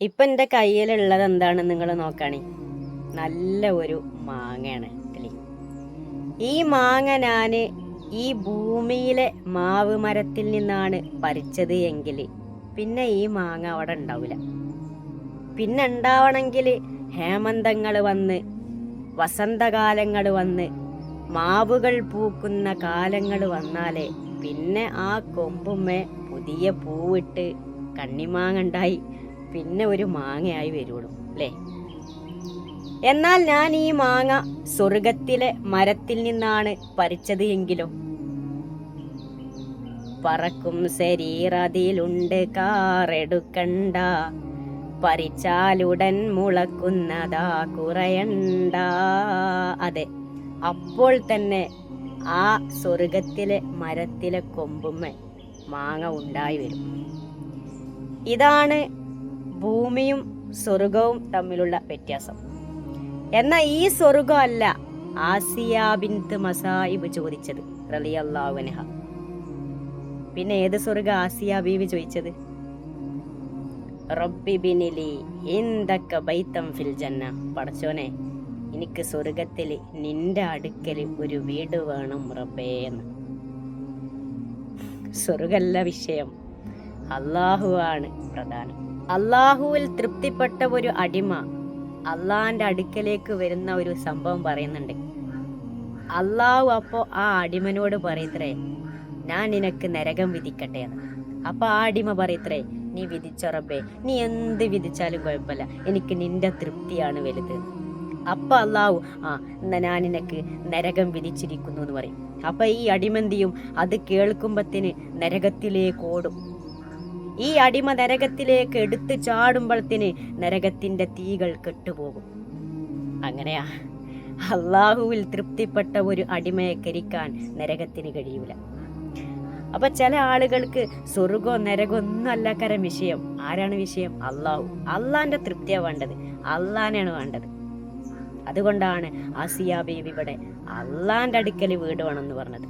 ഇപ്പൊ എൻ്റെ കയ്യിലുള്ളത് എന്താണെന്ന് നിങ്ങൾ നോക്കണേ. നല്ല ഒരു മാങ്ങയാണ് ഇതില്. ഈ മാങ്ങ ഞാന് ഈ ഭൂമിയിലെ മാവ് മരത്തിൽ നിന്നാണ് പറിച്ചത് എങ്കിൽ പിന്നെ ഈ മാങ്ങ അവിടെ ഉണ്ടാവില്ല. പിന്നെ ഉണ്ടാവണമെങ്കിൽ ഹേമന്തങ്ങൾ വന്ന്, വസന്തകാലങ്ങൾ വന്ന്, മാവുകൾ പൂക്കുന്ന കാലങ്ങൾ വന്നാലേ പിന്നെ ആ കൊമ്പുമ്മേ പുതിയ പൂവിട്ട് കണ്ണിമാങ്ങ ഉണ്ടായി പിന്നെ ഒരു മാങ്ങയായി വരുള്ളൂ അല്ലേ. എന്നാൽ ഞാൻ ഈ മാങ്ങ സ്വർഗത്തിലെ മരത്തിൽ നിന്നാണ് പറിച്ചത് എങ്കിലോ, പറക്കും ശരീരതിലുണ്ട് കാറെടുക്കണ്ട, പറിച്ചാലുടൻ മുളക്കുന്നതാ കുറയണ്ട. അതെ, അപ്പോൾ തന്നെ ആ സ്വർഗത്തിലെ മരത്തിലെ കൊമ്പുമ്മ മാങ്ങ ഉണ്ടായി വരും. ഇതാണ് ഭൂമിയും സ്വർഗവും തമ്മിലുള്ള വ്യത്യാസം. എന്നാൽ ഈ സ്വർഗം അല്ല ആസിയ ബിൻത് മസായിബ് ചോദിച്ചത് റളിയല്ലാഹു അൻഹ. പിന്നെ ഏത് സ്വർഗ ആസിയ ബീവി ചോദിച്ചത്? റബ്ബി ബിനിലി ഇൻദക ബൈതം ഫിൽ ജന്ന, പടച്ചോനെ എനിക്ക് സ്വർഗത്തിൽ നിന്റെ അടുക്കൽ ഒരു വീട് വേണം റബ്ബേ എന്ന്. സ്വർഗല്ല വിഷയം, അള്ളാഹുവാണ് പ്രധാനം. അള്ളാഹുവിൽ തൃപ്തിപ്പെട്ട ഒരു അടിമ അള്ളാഹിന്റെ അടുക്കലേക്ക് വരുന്ന ഒരു സംഭവം പറയുന്നുണ്ട്. അള്ളാഹു അപ്പോ ആ അടിമനോട് പറയത്രേ, ഞാൻ നിനക്ക് നരകം വിധിക്കട്ടെ എന്ന്. അപ്പൊ ആ അടിമ പറയത്രേ, നീ വിധിച്ചോ റബ്ബേ, നീ എന്ത് വിധിച്ചാലും കുഴപ്പമില്ല, എനിക്ക് നിന്റെ തൃപ്തിയാണ് വലുത്. അപ്പൊ അള്ളാഹു എന്നാ ഞാൻ നിനക്ക് നരകം വിധിച്ചിരിക്കുന്നു എന്ന് പറയും. അപ്പൊ ഈ അടിമന്തിയും അത് കേൾക്കുമ്പത്തിന് നരകത്തിലേക്ക് ഓടും. ഈ അടിമ നരകത്തിലേക്ക് എടുത്തു ചാടുമ്പോഴത്തിന് നരകത്തിന്റെ തീകൾ കെട്ടുപോകും. അങ്ങനെയാ അള്ളാഹുവിൽ തൃപ്തിപ്പെട്ട ഒരു അടിമയെ കരിക്കാൻ നരകത്തിന് കഴിയൂല. അപ്പൊ ചില ആളുകൾക്ക് സ്വർഗോ നരകോ ഒന്നും അല്ലക്കാരം വിഷയം. ആരാണ് വിഷയം? അള്ളാഹു. അള്ളാന്റെ തൃപ്തിയാ വേണ്ടത്, അള്ളാനാണ് വേണ്ടത്. അതുകൊണ്ടാണ് ആസിയ ബീവി ഇവിടെ അള്ളാന്റെ അടുക്കൽ വീട് വേണമെന്ന് പറഞ്ഞത്.